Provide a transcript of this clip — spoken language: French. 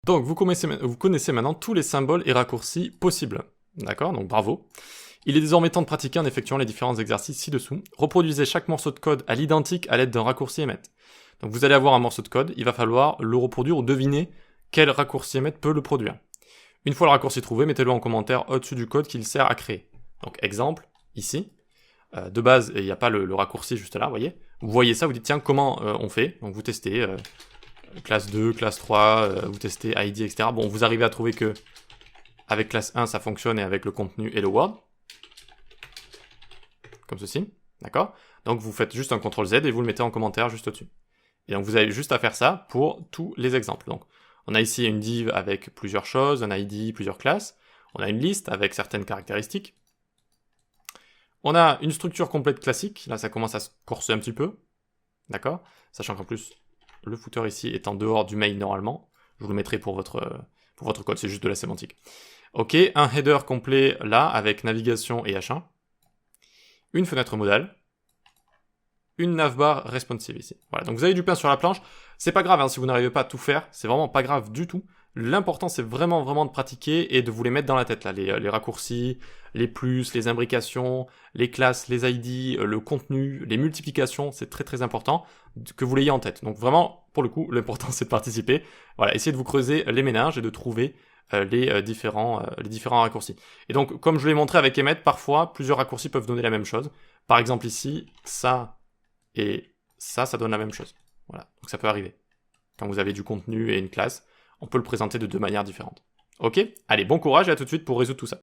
Donc vous connaissez maintenant tous les symboles et raccourcis possibles. D'accord? Donc bravo. Il est désormais temps de pratiquer en effectuant les différents exercices ci-dessous. Reproduisez chaque morceau de code à l'identique à l'aide d'un raccourci emmet. Donc vous allez avoir un morceau de code, il va falloir le reproduire ou deviner quel raccourci emmet peut le produire. Une fois le raccourci trouvé, mettez-le en commentaire au-dessus du code qu'il sert à créer. Donc exemple, ici, de base, il n'y a pas le raccourci juste là, vous voyez ça, vous dites tiens, comment on fait? Donc vous testez, classe 2, classe 3, vous testez ID, etc. Bon, vous arrivez à trouver que avec classe 1, ça fonctionne et avec le contenu et le Word. Comme ceci, d'accord? Donc vous faites juste un CTRL Z et vous le mettez en commentaire juste au-dessus. Et donc vous avez juste à faire ça pour tous les exemples. Donc on a ici une div avec plusieurs choses, un ID, plusieurs classes. On a une liste avec certaines caractéristiques. On a une structure complète classique. Là ça commence à se corser un petit peu, d'accord? Sachant qu'en plus le footer ici est en dehors du main normalement. Je vous le mettrai pour votre code, c'est juste de la sémantique. Ok, un header complet là avec navigation et H1. Une fenêtre modale, une navbar responsive ici. Voilà, donc vous avez du pain sur la planche. C'est pas grave hein, si vous n'arrivez pas à tout faire, c'est vraiment pas grave du tout. L'important c'est vraiment de pratiquer et de vous les mettre dans la tête là, les raccourcis, les plus, les imbrications, les classes, les ID, le contenu, les multiplications, c'est très important que vous l'ayez en tête. Donc vraiment, pour le coup, l'important c'est de participer. Voilà, essayez de vous creuser les méninges et de trouver les différents raccourcis. Et donc, comme je vous l'ai montré avec emmet, parfois, plusieurs raccourcis peuvent donner la même chose. Par exemple ici, ça et ça donne la même chose. Voilà, donc ça peut arriver. Quand vous avez du contenu et une classe, on peut le présenter de deux manières différentes. Ok? Allez, bon courage et à tout de suite pour résoudre tout ça.